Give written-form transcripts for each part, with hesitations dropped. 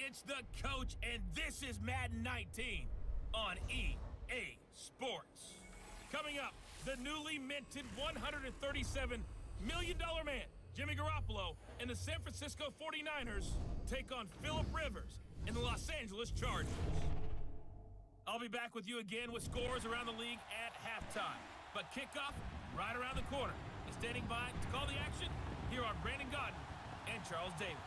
it's the coach, and this is Madden 19 on EA Sports. Coming up, the newly minted $137 million man, Jimmy Garoppolo, and the San Francisco 49ers take on Phillip Rivers and the Los Angeles Chargers. I'll be back with you again with scores around the league at halftime. But kickoff right around the corner. And standing by to call the action, here are Brandon Gaudin and Charles Davis.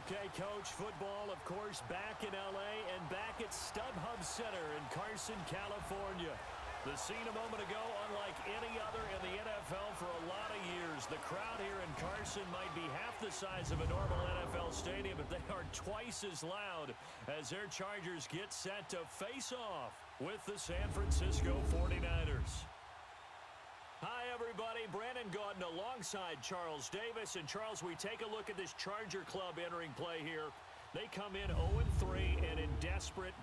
Okay, Coach, football, of course, back in L.A. and back at StubHub Center in Carson, California. The scene a moment ago, unlike any other in the NFL for a lot of years. The crowd here in Carson might be half the size of a normal NFL stadium, but they are twice as loud as their Chargers get set to face off with the San Francisco 49ers. Hi, everybody. Brandon Gaudin alongside Charles Davis. And, Charles, we take a look at this Charger club entering play here. They come in 0-3 and in desperate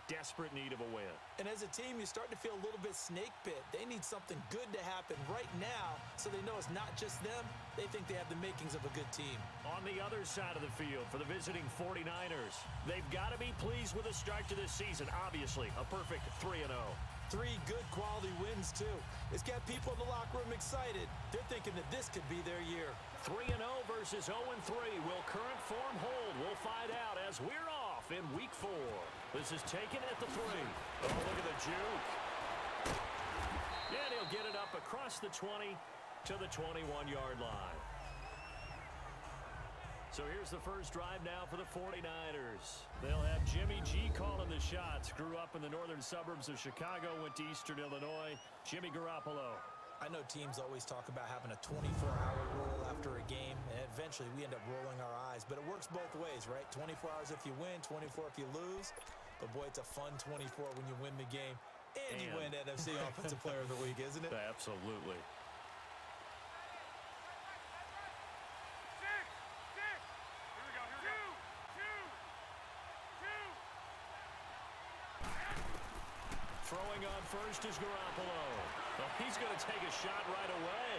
need of a win. And as a team, you start to feel a little bit snake bit. They need something good to happen right now so they know it's not just them. They think they have the makings of a good team. On the other side of the field for the visiting 49ers, they've got to be pleased with the start to this season. Obviously, a perfect 3-0. 3 good quality wins, too. It's got people in the locker room excited. They're thinking that this could be their year. 3-0 versus 0-3. Will current form hold? We'll find out as we're off in Week 4. This is taken at the 3. Oh, look at the juke. And he'll get it up across the 20 to the 21-yard line. So here's the first drive now for the 49ers. They'll have Jimmy G calling the shots. Grew up in the northern suburbs of Chicago, went to Eastern Illinois. Jimmy Garoppolo. I know teams always talk about having a 24-hour rule after a game, and eventually we end up rolling our eyes. But it works both ways, right? 24 hours if you win, 24 if you lose. But, boy, it's a fun 24 when you win the game. And you win NFC Offensive Player of the Week, isn't it? Absolutely. Throwing on first is Garoppolo. Well, he's going to take a shot right away.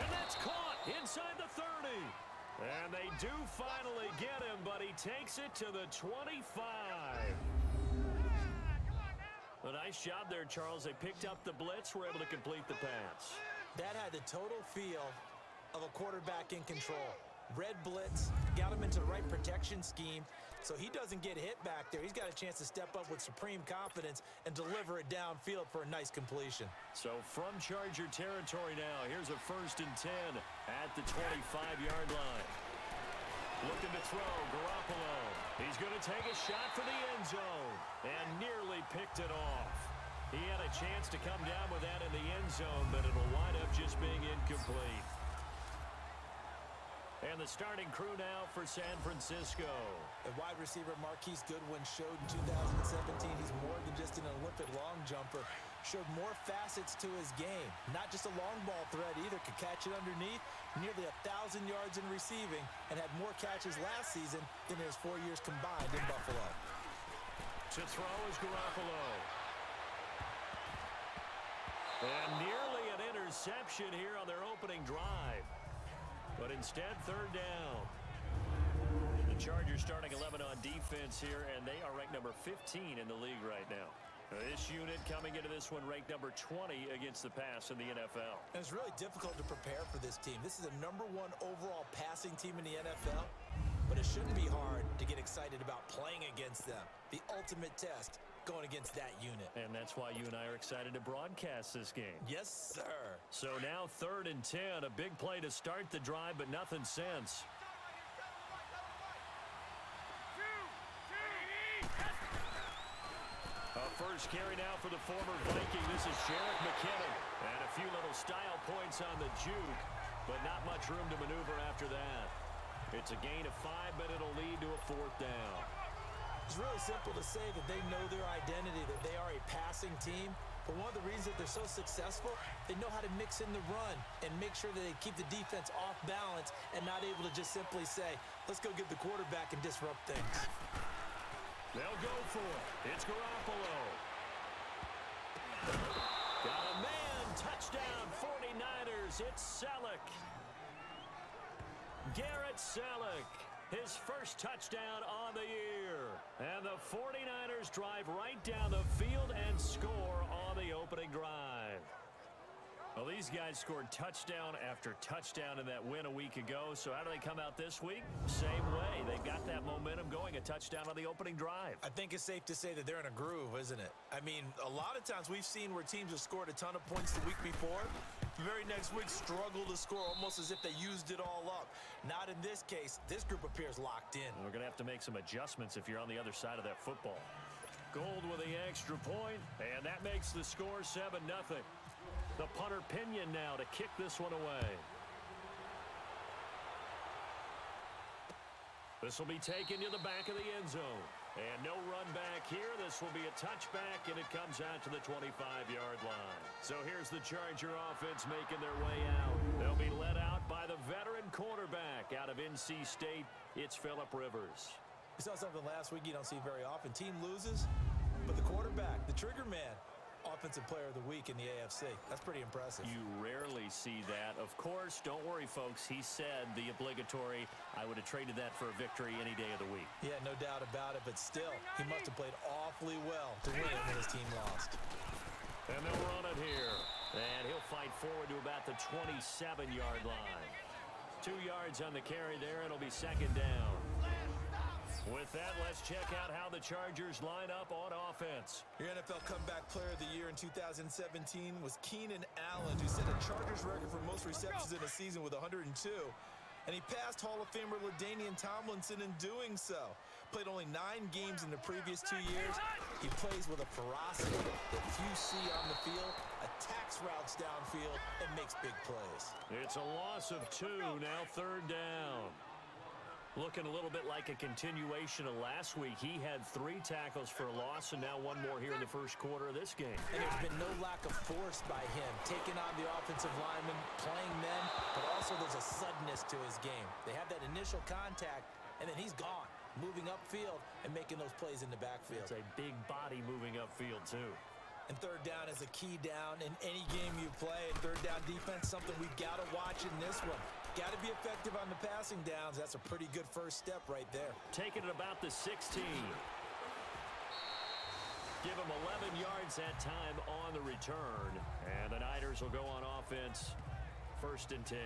And that's caught inside the 30. And they do finally get him, but he takes it to the 25. A nice job there, Charles. They picked up the blitz, were able to complete the pass. That had the total feel of a quarterback in control. Red blitz, got him into the right protection scheme, so he doesn't get hit back there. He's got a chance to step up with supreme confidence and deliver it downfield for a nice completion. So from Charger territory now, here's a 1st and 10 at the 25-yard line. Looking to throw, Garoppolo. He's going to take a shot for the end zone and nearly picked it off. He had a chance to come down with that in the end zone, but it'll wind up just being incomplete. And the starting crew now for San Francisco. The wide receiver Marquise Goodwin showed in 2017 he's more than just an Olympic long jumper. Showed more facets to his game. Not just a long ball threat either. Could catch it underneath. Nearly 1,000 yards in receiving and had more catches last season than his 4 years combined in Buffalo. To throw is Garoppolo. And nearly an interception here on their opening drive. But instead, 3rd down. The Chargers starting 11 on defense here, and they are ranked number 15 in the league right now. This unit coming into this one ranked number 20 against the pass in the NFL. And it's really difficult to prepare for this team. This is a #1 overall passing team in the NFL, but it shouldn't be hard to get excited about playing against them. The ultimate test going against that unit. And that's why you and I are excited to broadcast this game. Yes, sir. So now 3rd and 10, a big play to start the drive, but nothing since. A first carry now for the former Viking. This is Jerick McKinnon. And a few little style points on the juke, but not much room to maneuver after that. It's a gain of 5, but it'll lead to a 4th down. It's really simple to say that they know their identity, that they are a passing team. But one of the reasons that they're so successful, they know how to mix in the run and make sure that they keep the defense off balance and not able to just simply say, let's go get the quarterback and disrupt things. They'll go for it. It's Garoppolo. Got a man. Touchdown, 49ers. It's Selleck. Garrett Selleck. his first touchdown on the year. And the 49ers drive right down the field and score on the opening drive. Well, these guys scored touchdown after touchdown in that win a week ago. So how do they come out this week? Same way. They've got that momentum going, a touchdown on the opening drive. I think it's safe to say that they're in a groove, isn't it? I mean, a lot of times we've seen where teams have scored a ton of points the week before. The very next week struggle to score almost as if they used it all up. Not in this case. This group appears locked in. We're going to have to make some adjustments if you're on the other side of that football. Gold with the extra point, and that makes the score 7-0. The punter Pinion now to kick this one away. This will be taken to the back of the end zone. And no run back here. This will be a touchback, and it comes out to the 25-yard line. So here's the Charger offense making their way out. They'll be led out by the veteran quarterback out of NC State. It's Phillip Rivers. We saw something last week you don't see very often. Team loses, but the quarterback, the trigger man, Offensive Player of the Week in the AFC. That's pretty impressive. You rarely see that. Of course, don't worry, folks. He said the obligatory, I would have traded that for a victory any day of the week. Yeah, no doubt about it, but still, he must have played awfully well to win it when his team lost. And they'll run it here. And he'll fight forward to about the 27-yard line. 2 yards on the carry there, and it'll be second down. With that, let's check out how the Chargers line up on offense. Your NFL Comeback Player of the Year in 2017 was Keenan Allen, who set a Chargers record for most receptions in a season with 102. And he passed Hall of Famer LaDainian Tomlinson in doing so. Played only 9 games in the previous 2 years. He plays with a ferocity that few see on the field, attacks routes downfield, and makes big plays. It's a loss of 2, now third down. Looking a little bit like a continuation of last week. He had 3 tackles for a loss, and now 1 more here in the first quarter of this game. And there's been no lack of force by him, taking on the offensive lineman, playing men, but also there's a suddenness to his game. They have that initial contact, and then he's gone, moving upfield and making those plays in the backfield. It's a big body moving upfield, too. And third down is a key down in any game you play. And third down defense, something we've got to watch in this one. Got to be effective on the passing downs. That's a pretty good first step right there. Taking it about the 16. Give him 11 yards that time on the return. And the Niners will go on offense, 1st and 10.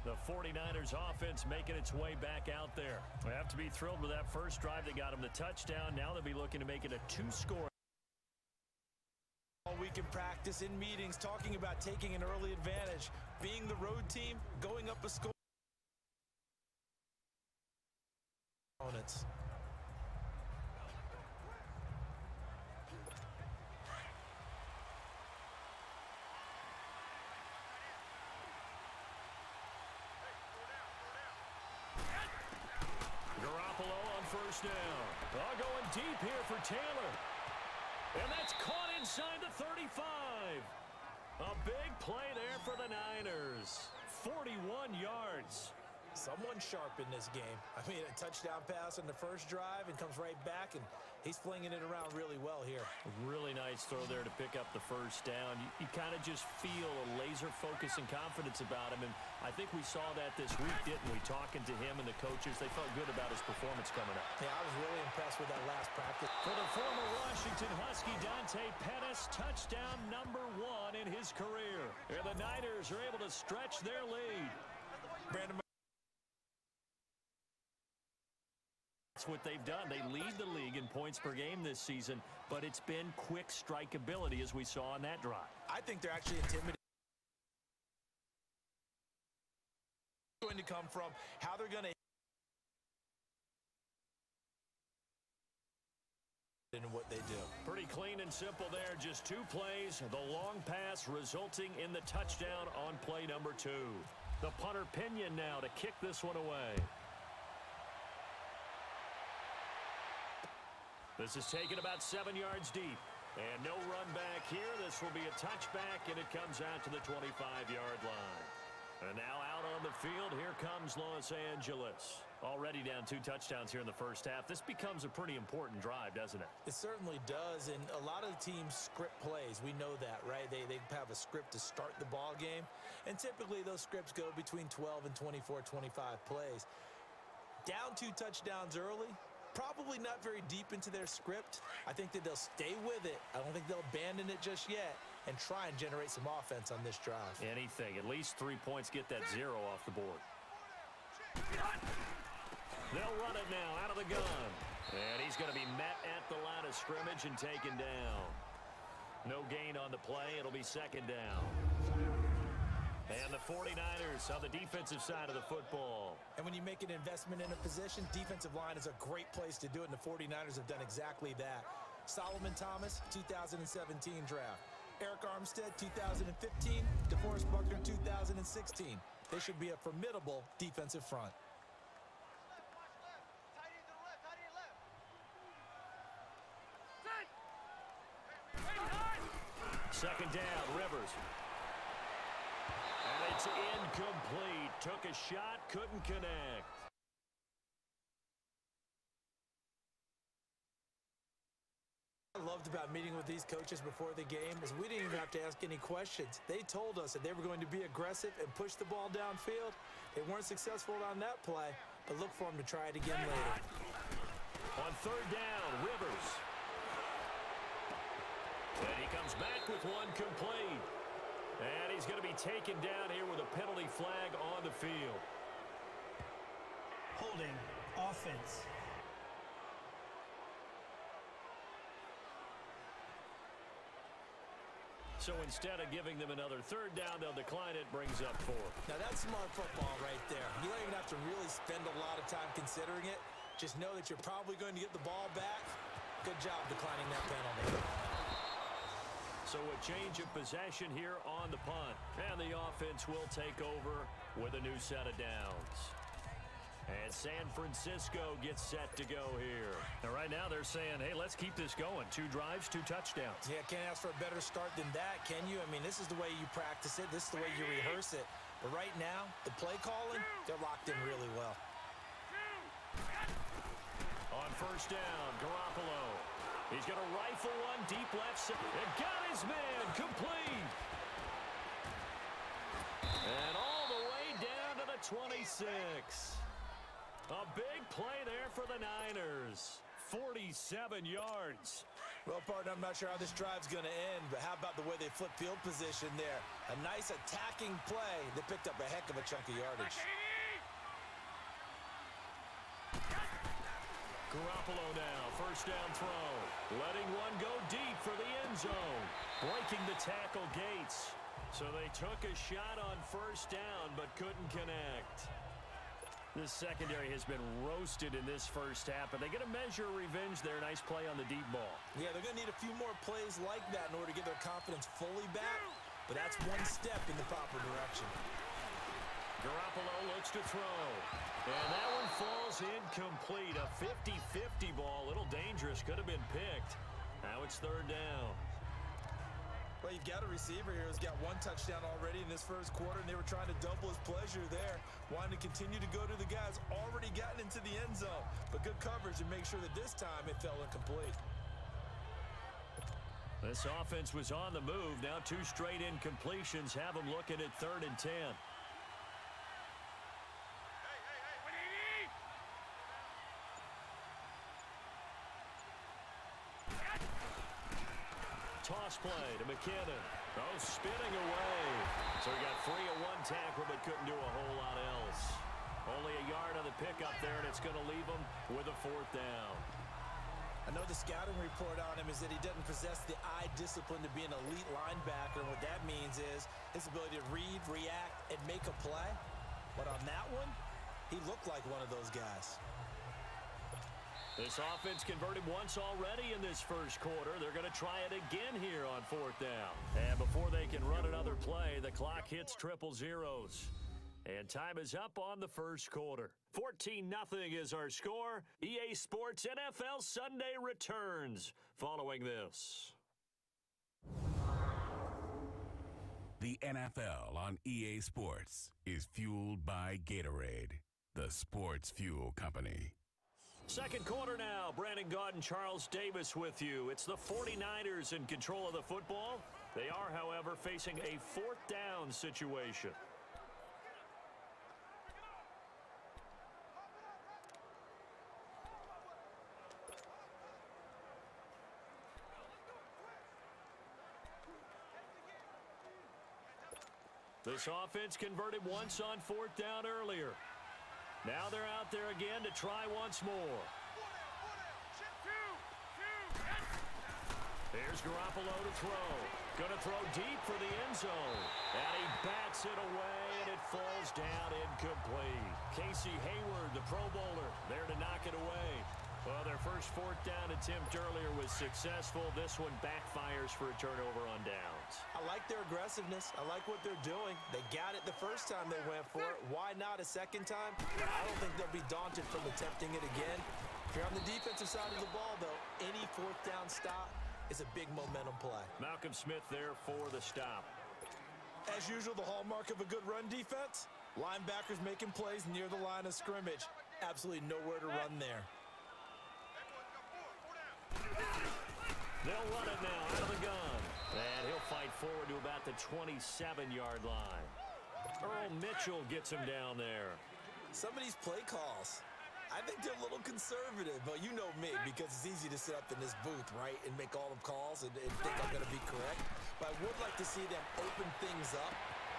The 49ers offense making its way back out there. We have to be thrilled with that first drive. They got him the touchdown. Now they'll be looking to make it a 2-score. All week in practice, in meetings, talking about taking an early advantage, being the road team, going up a score. Opponents. Garoppolo on first down. Going deep here for Taylor. And that's caught inside the 35. A big play there for the Niners. 41 yards. Someone sharp in this game. I mean, a touchdown pass on the first drive and comes right back, and he's flinging it around really well here. Really nice throw there to pick up the first down. You kind of just feel a laser focus and confidence about him, and I think we saw that this week, didn't we? Talking to him and the coaches, they felt good about his performance coming up. Yeah, I was really impressed with that last practice. For the former Washington Husky, Dante Pettis, touchdown number 1 in his career. And the Niners are able to stretch their lead. Brandon, that's what they've done. They lead the league in points per game this season, but it's been quick strikeability as we saw on that drive. I think they're actually intimidating. Going to come from how they're going to in what they do. Pretty clean and simple there. Just 2 plays. The long pass resulting in the touchdown on play number 2. The punter Pinion now to kick this one away. This is taken about 7 yards deep. And no run back here. This will be a touchback, and it comes out to the 25-yard line. And now out on the field, here comes Los Angeles. Already down 2 touchdowns here in the first half. This becomes a pretty important drive, doesn't it? It certainly does, and a lot of the teams script plays. We know that, right? They have a script to start the ball game, and typically those scripts go between 12 and 24, 25 plays. Down 2 touchdowns early, probably not very deep into their script. I think that they'll stay with it. I don't think they'll abandon it just yet and try and generate some offense on this drive. Anything. At least 3 points get that 0 off the board. They'll run it now out of the gun. And he's going to be met at the line of scrimmage and taken down. No gain on the play. It'll be second down. And the 49ers on the defensive side of the football. And when you make an investment in a position, defensive line is a great place to do it, and the 49ers have done exactly that. Solomon Thomas, 2017 draft. Eric Armstead, 2015. DeForest Buckner, 2016. They should be a formidable defensive front. Second down, Rivers. And it's incomplete. Took a shot, couldn't connect. What I loved about meeting with these coaches before the game is we didn't even have to ask any questions. They told us that they were going to be aggressive and push the ball downfield. They weren't successful on that play, but look for them to try it again later. On third down, Rivers. And he comes back with one complete. And he's going to be taken down here with a penalty flag on the field. Holding offense. So instead of giving them another third down, they'll decline it, brings up 4. Now that's smart football right there. You don't even have to really spend a lot of time considering it. Just know that you're probably going to get the ball back. Good job declining that penalty. So a change of possession here on the punt. And the offense will take over with a new set of downs. And San Francisco gets set to go here. Now, right now, they're saying, hey, let's keep this going. 2 drives, 2 touchdowns. Yeah, can't ask for a better start than that, can you? I mean, this is the way you practice it. This is the way you rehearse it. But right now, the play calling, they're locked in really well. On first down, Garoppolo. He's going to rifle one deep left side. And got his man complete. And all the way down to the 26. A big play there for the Niners. 47 yards. Well, partner, I'm not sure how this drive's going to end, but how about the way they flip field position there? A nice attacking play that picked up a heck of a chunk of yardage. Garoppolo now, first down throw. Letting one go deep for the end zone. Breaking the tackle Gates. So they took a shot on first down, but couldn't connect. This secondary has been roasted in this first half, but they get a measure of revenge there. Nice play on the deep ball. Yeah, they're going to need a few more plays like that in order to get their confidence fully back, but that's one step in the proper direction. Garoppolo looks to throw. And that one falls incomplete. A 50-50 ball. A little dangerous. Could have been picked. Now it's third down. Well, you've got a receiver here who's got 1 touchdown already in this first quarter, and they were trying to double his pleasure there. Wanting to continue to go to the guys already gotten into the end zone. But good coverage and make sure that this time it fell incomplete. This offense was on the move. Now 2 straight incompletions have them looking at 3rd and 10. Toss play to McKinnon. Oh, spinning away. So he got free of 1 tackle, but couldn't do a whole lot else. Only a yard on the pickup there, and it's going to leave him with a 4th down. I know the scouting report on him is that he doesn't possess the eye discipline to be an elite linebacker. What that means is his ability to read, react, and make a play. But on that one, he looked like one of those guys. This offense converted once already in this first quarter. They're going to try it again here on 4th down. And before they can run another play, the clock hits 000. And time is up on the first quarter. 14-0 is our score. EA Sports NFL Sunday returns following this. The NFL on EA Sports is fueled by Gatorade, the sports fuel company. Second quarter now. Brandon Gaudin and Charles Davis with you. It's the 49ers in control of the football. They are, however, facing a 4th down situation. This offense converted once on 4th down earlier. Now they're out there again to try once more. Here's Garoppolo to throw. Going to throw deep for the end zone. And he bats it away, and it falls down incomplete. Casey Hayward, the Pro Bowler, there to knock it away. Well, their first 4th down attempt earlier was successful. This one backfires for a turnover on downs. I like their aggressiveness. I like what they're doing. They got it the first time they went for it. Why not a second time? I don't think they'll be daunted from attempting it again. If you're on the defensive side of the ball, though, any 4th down stop is a big momentum play. Malcolm Smith there for the stop. As usual, the hallmark of a good run defense, linebackers making plays near the line of scrimmage. Absolutely nowhere to run there. They'll run it now out of the gun. And he'll fight forward to about the 27-yard line. Earl Mitchell gets him down there. Some of these play calls, I think they're a little conservative, but you know me, because it's easy to sit up in this booth, right, and make all the calls and think I'm going to be correct. But I would like to see them open things up,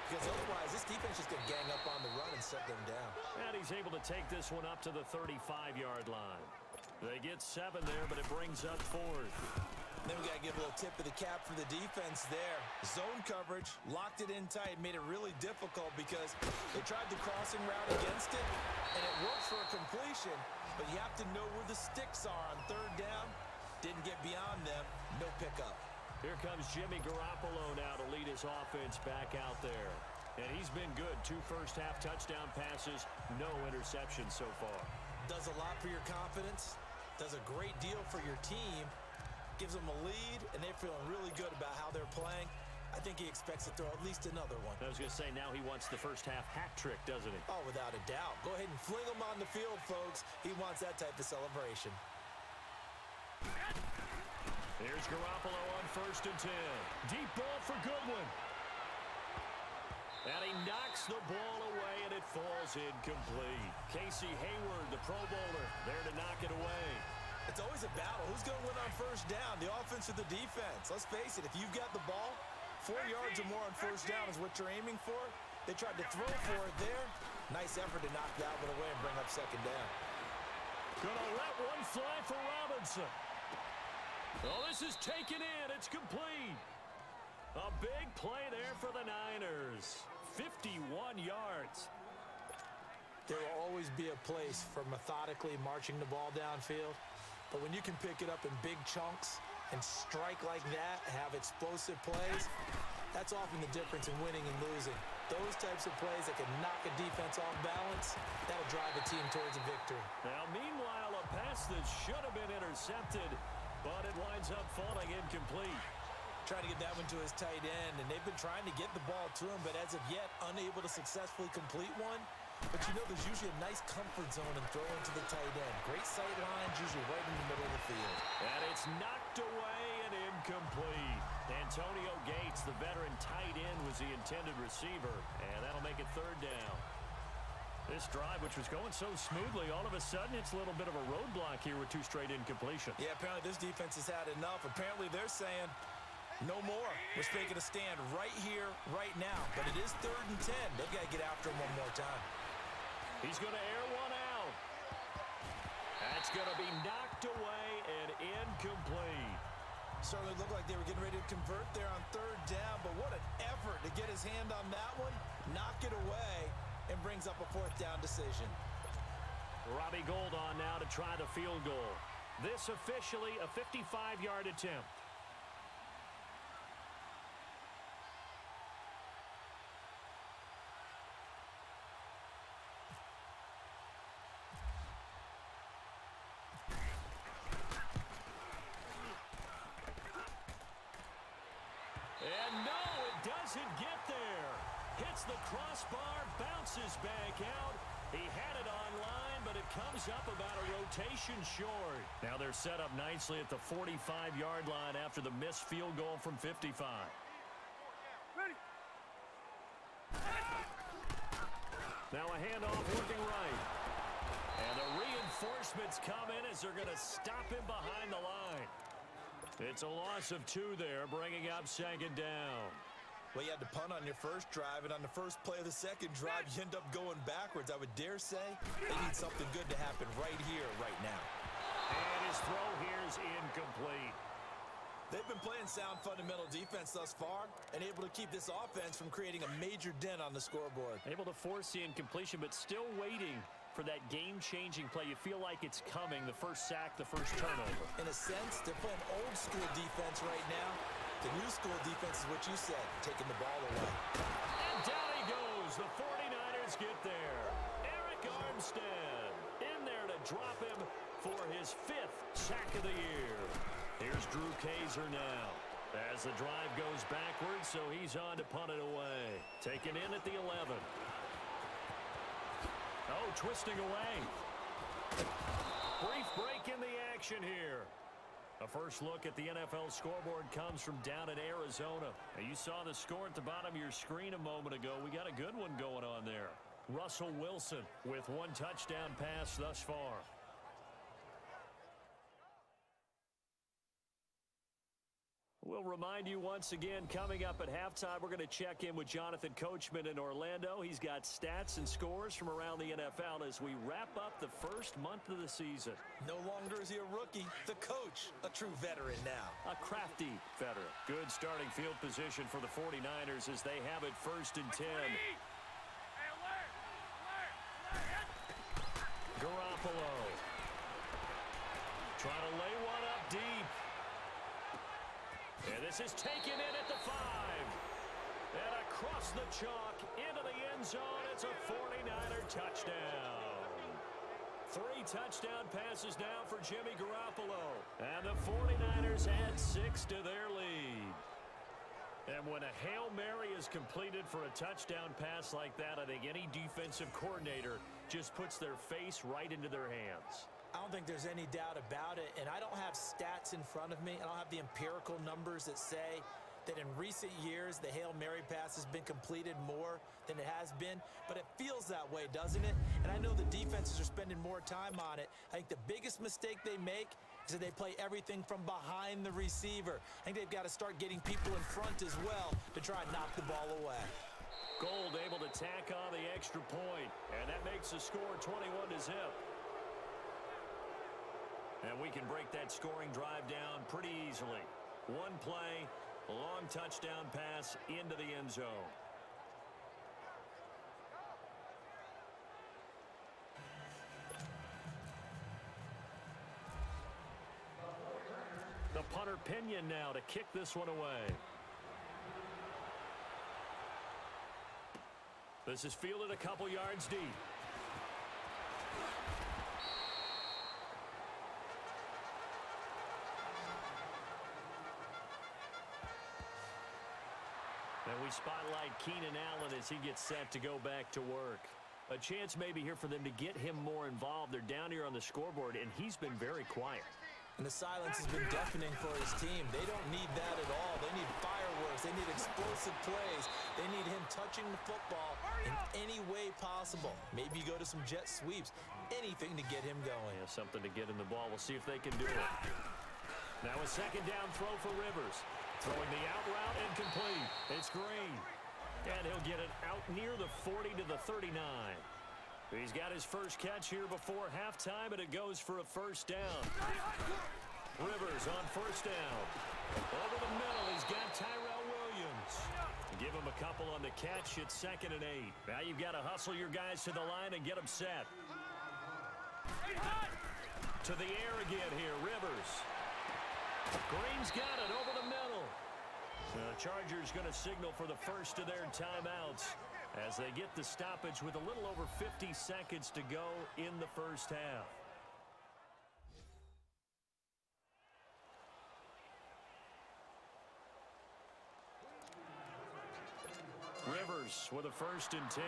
because otherwise this defense is going to gang up on the run and shut them down. And he's able to take this one up to the 35-yard line. They get 7 there, but it brings up 4th. Then we got to give a little tip of the cap for the defense there. Zone coverage, locked it in tight, made it really difficult because they tried the crossing route against it, and it worked for a completion, but you have to know where the sticks are on 3rd down. Didn't get beyond them, no pickup. Here comes Jimmy Garoppolo now to lead his offense back out there. And he's been good. 2 first-half touchdown passes, no interceptions so far. Does a lot for your confidence, does a great deal for your team, gives them a lead, and they're feeling really good about how they're playing. I think he expects to throw at least another one. I was going to say, now he wants the first-half hat trick, doesn't he? Oh, without a doubt. Go ahead and fling him on the field, folks. He wants that type of celebration. Here's Garoppolo on 1st and 10. Deep ball for Goodwin. And he knocks the ball away, and it falls incomplete. Casey Hayward, the Pro Bowler, there to knock it away. It's always a battle. Who's going to win on 1st down, the offense or the defense? Let's face it, if you've got the ball, 4 yards or more on 1st down is what you're aiming for. They tried to throw for it there. Nice effort to knock that one away and bring up 2nd down. Gonna let one fly for Robinson. Oh, this is taken in. It's complete. A big play there for the Niners. 51 yards. There will always be a place for methodically marching the ball downfield. But when you can pick it up in big chunks and strike like that, have explosive plays, that's often the difference in winning and losing. Those types of plays that can knock a defense off balance, that'll drive a team towards a victory. Now, meanwhile, a pass that should have been intercepted, but it winds up falling incomplete. Trying to get that one to his tight end, and they've been trying to get the ball to him, but as of yet, unable to successfully complete one. But you know, there's usually a nice comfort zone in throwing to the tight end. Great sight lines, usually right in the middle of the field. And it's knocked away and incomplete. Antonio Gates, the veteran tight end, was the intended receiver, and that'll make it 3rd down. This drive, which was going so smoothly, all of a sudden it's a little bit of a roadblock here with 2 straight incompletions. Yeah, apparently this defense has had enough. Apparently they're saying, no more. We're making a stand right here, right now. But it is 3rd and 10. They've got to get after him one more time. He's going to air one out. That's going to be knocked away and incomplete. Certainly looked like they were getting ready to convert there on 3rd down, but what an effort to get his hand on that one, knock it away, and brings up a 4th down decision. Robbie Gould on now to try the field goal. This officially a 55-yard attempt. And no, it doesn't get there. Hits the crossbar, bounces back out. He had it online, but it comes up about a rotation short. Now they're set up nicely at the 45-yard line after the missed field goal from 55. Ready. Now a handoff working right. And the reinforcements come in as they're going to stop him behind the line. It's a loss of 2 there, bringing up 2nd down. Well, you had to punt on your first drive, and on the first play of the second drive, you end up going backwards. I would dare say they need something good to happen right here, right now. And his throw here is incomplete. They've been playing sound fundamental defense thus far and able to keep this offense from creating a major dent on the scoreboard. Able to force the incompletion, but still waiting for that game-changing play. You feel like it's coming, the first sack, the first turnover. In a sense, they're playing old-school defense right now. The new-school defense is what you said, taking the ball away. And down he goes. The 49ers get there. Eric Armstead in there to drop him for his 5th sack of the year. Here's Drew Kaiser now as the drive goes backwards, so he's on to punt it away. Taken in at the 11. Oh, twisting away. Brief break in the action here. A first look at the NFL scoreboard comes from down in Arizona. Now, you saw the score at the bottom of your screen a moment ago. We got a good one going on there. Russell Wilson with 1 touchdown pass thus far. We'll remind you once again, coming up at halftime, we're going to check in with Jonathan Coachman in Orlando. He's got stats and scores from around the NFL as we wrap up the first month of the season. No longer is he a rookie, the coach, a true veteran now. A crafty veteran. Good starting field position for the 49ers as they have it 1st and 10. Garoppolo. Trying to lay one up deep. And this is taken in at the 5. And across the chalk into the end zone. It's a 49er touchdown. 3 touchdown passes now for Jimmy Garoppolo. And the 49ers add 6 to their lead. And when a Hail Mary is completed for a touchdown pass like that, I think any defensive coordinator just puts their face right into their hands. I don't think there's any doubt about it, and I don't have stats in front of me. I don't have the empirical numbers that say that in recent years the Hail Mary pass has been completed more than it has been, but it feels that way, doesn't it? And I know the defenses are spending more time on it. I think the biggest mistake they make is that they play everything from behind the receiver. I think they've got to start getting people in front as well to try and knock the ball away. Gold able to tack on the extra point, and that makes the score 21-0. And we can break that scoring drive down pretty easily. 1 play, a long touchdown pass into the end zone. The punter Pinion now to kick this one away. This is fielded a couple yards deep. And we spotlight Keenan Allen as he gets set to go back to work. A chance maybe here for them to get him more involved. They're down here on the scoreboard, and he's been very quiet. And the silence has been deafening for his team. They don't need that at all. They need fireworks. They need explosive plays. They need him touching the football in any way possible. Maybe go to some jet sweeps. Anything to get him going. Yeah, something to get in the ball. We'll see if they can do it. Now a 2nd down throw for Rivers. Throwing the out route incomplete. It's Green. And he'll get it out near the 40 to the 39. He's got his first catch here before halftime, and it goes for a 1st down. Rivers on 1st down. Over the middle, he's got Tyrell Williams. Give him a couple on the catch. It's 2nd and 8. Now you've got to hustle your guys to the line and get them set. To the air again here, Rivers. Green's got it over the middle. The Chargers going to signal for the first of their timeouts as they get the stoppage with a little over 50 seconds to go in the first half. Rivers with a 1st and 10,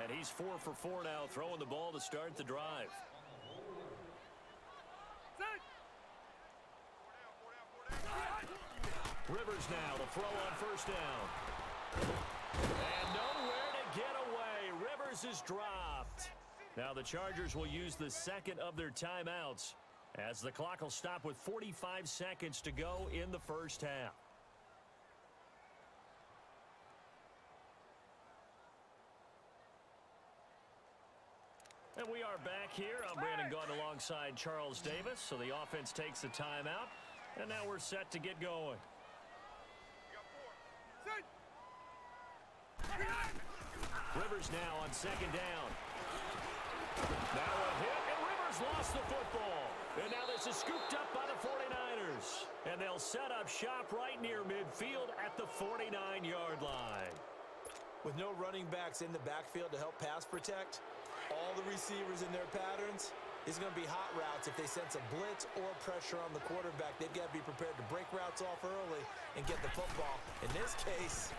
and he's 4 for 4 now, throwing the ball to start the drive. Rivers now to throw on 1st down. And nowhere to get away. Rivers is dropped. Now the Chargers will use the 2nd of their timeouts as the clock will stop with 45 seconds to go in the first half. And we are back here. I'm Brandon Gaudin alongside Charles Davis. So the offense takes the timeout. And now we're set to get going. Rivers now on second down. Now a hit, and Rivers lost the football. And now this is scooped up by the 49ers. And they'll set up shop right near midfield at the 49-yard line. With no running backs in the backfield to help pass protect, all the receivers in their patterns, it's going to be hot routes if they sense a blitz or pressure on the quarterback. They've got to be prepared to break routes off early and get the football. In this case,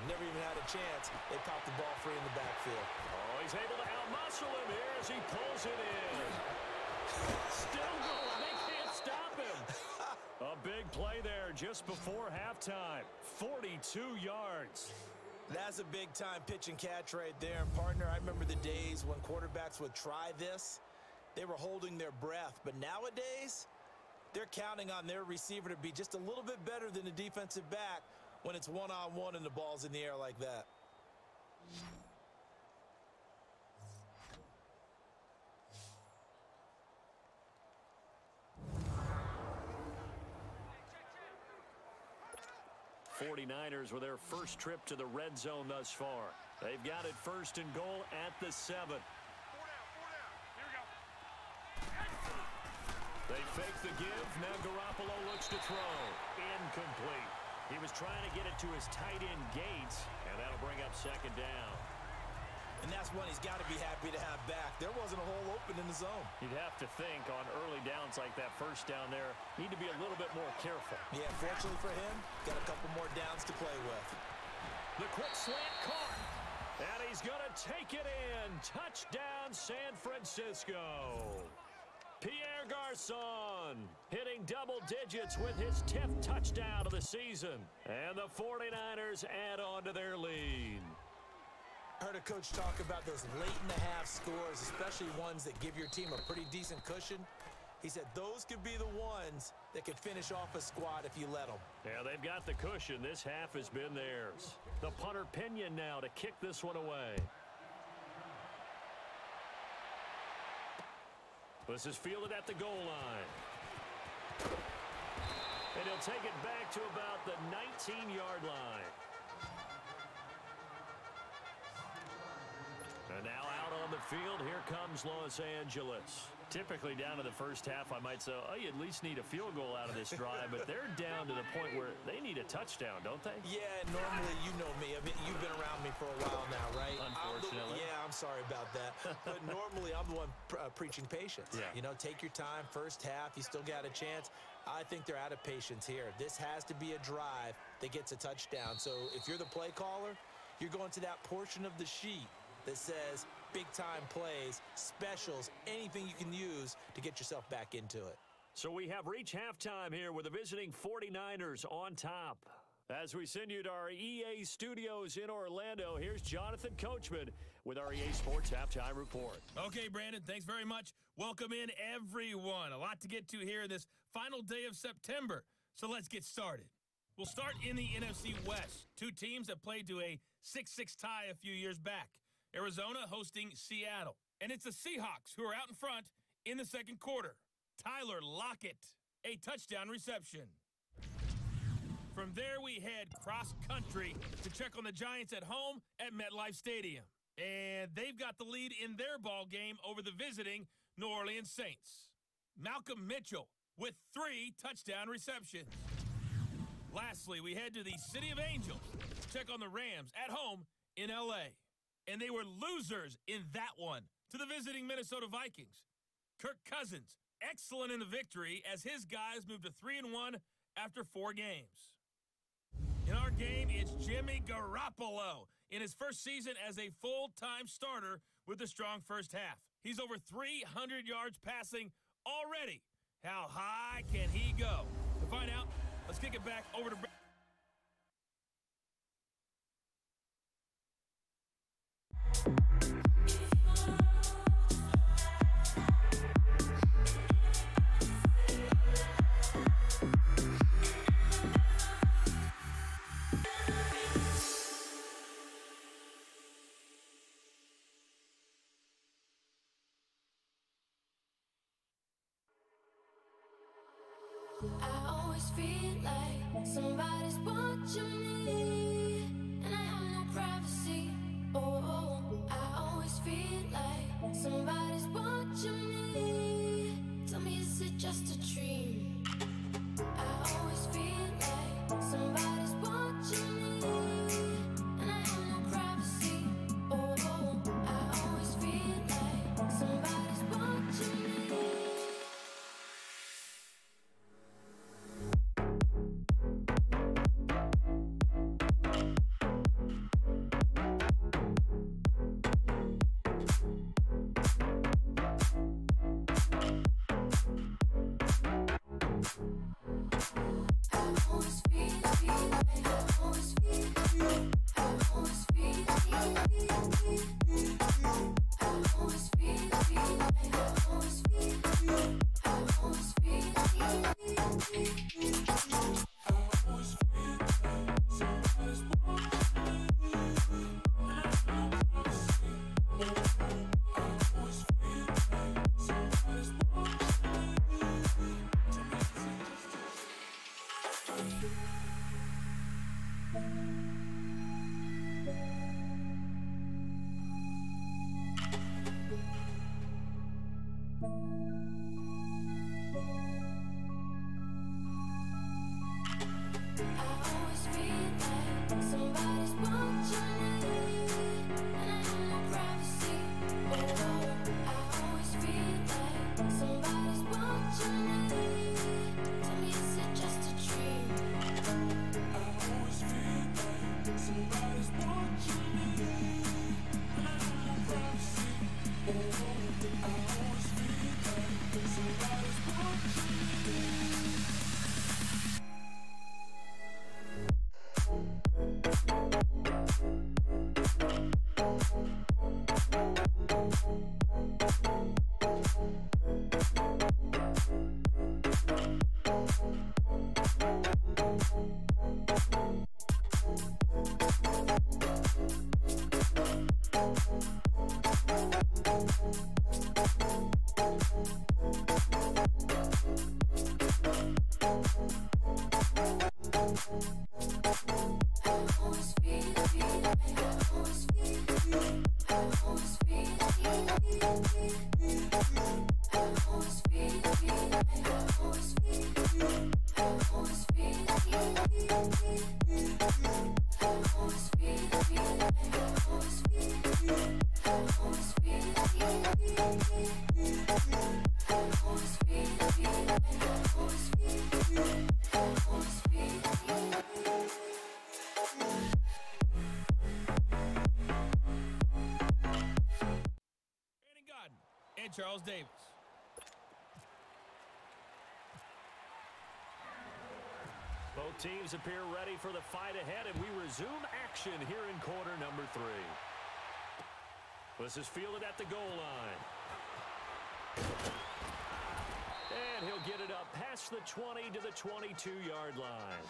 never even had a chance. They popped the ball free in the backfield. Oh, he's able to outmuscle him here as he pulls it in. Still going. They can't stop him. A big play there just before halftime. 42 yards. That's a big-time pitch and catch right there. And, partner, I remember the days when quarterbacks would try this. They were holding their breath. But nowadays, they're counting on their receiver to be just a little bit better than the defensive back when it's one-on-one and the ball's in the air like that. '49ers with their first trip to the red zone thus far. They've got it first and goal at the 7. They fake the give. Now Garoppolo looks to throw. Incomplete. He was trying to get it to his tight end Gates, and that'll bring up second down. And that's one he's got to be happy to have back. There wasn't a hole open in the zone. You'd have to think on early downs like that first down there, need to be a little bit more careful. Yeah, fortunately for him, got a couple more downs to play with. The quick slant caught. And he's going to take it in. Touchdown, San Francisco. Pierre Garçon hitting double digits with his 10th touchdown of the season. And the 49ers add on to their lead. I heard a coach talk about those late-in-the-half scores, especially ones that give your team a pretty decent cushion. He said those could be the ones that could finish off a squad if you let them. Yeah, they've got the cushion. This half has been theirs. The punter Pinion now to kick this one away. This is fielded at the goal line. And he'll take it back to about the 19-yard line. And now out on the field, here comes Los Angeles. Typically down to the first half, I might say, oh, you at least need a field goal out of this drive, but they're down to the point where they need a touchdown, don't they? Yeah, normally, you know me. I mean, you've been around me for a while now, right? Unfortunately. I'm sorry about that. But normally, I'm the one preaching patience. Yeah. You know, take your time. First half, you still got a chance. I think they're out of patience here. This has to be a drive that gets a touchdown. So if you're the play caller, you're going to that portion of the sheet that says big-time plays, specials, anything you can use to get yourself back into it. So we have reached halftime here with the visiting 49ers on top. As we send you to our EA studios in Orlando, here's Jonathan Coachman with our EA Sports Halftime Report. Okay, Brandon, thanks very much. Welcome in, everyone. A lot to get to here this final day of September. So let's get started. We'll start in the NFC West. Two teams that played to a 6-6 tie a few years back. Arizona hosting Seattle. And it's the Seahawks who are out in front in the second quarter. Tyler Lockett, a touchdown reception. From there, we head cross-country to check on the Giants at home at MetLife Stadium. And they've got the lead in their ball game over the visiting New Orleans Saints. Malcolm Mitchell with 3 touchdown receptions. Lastly, we head to the City of Angels to check on the Rams at home in L.A. And they were losers in that one to the visiting Minnesota Vikings. Kirk Cousins, excellent in the victory as his guys moved to 3-1 after 4 games. In our game, it's Jimmy Garoppolo in his first season as a full-time starter with a strong first half. He's over 300 yards passing already. How high can he go? To find out, let's kick it back over to feel like somebody's watching me, and I have no privacy. Oh, I always feel like somebody's watching me. Tell me, is it just a dream? I always feel like somebody's watching me, and I have no privacy. Oh, I always feel like somebody's watching me. And Charles Davis. Both teams appear ready for the fight ahead, and we resume action here in quarter number 3. This is fielded at the goal line. And he'll get it up past the 20 to the 22-yard line.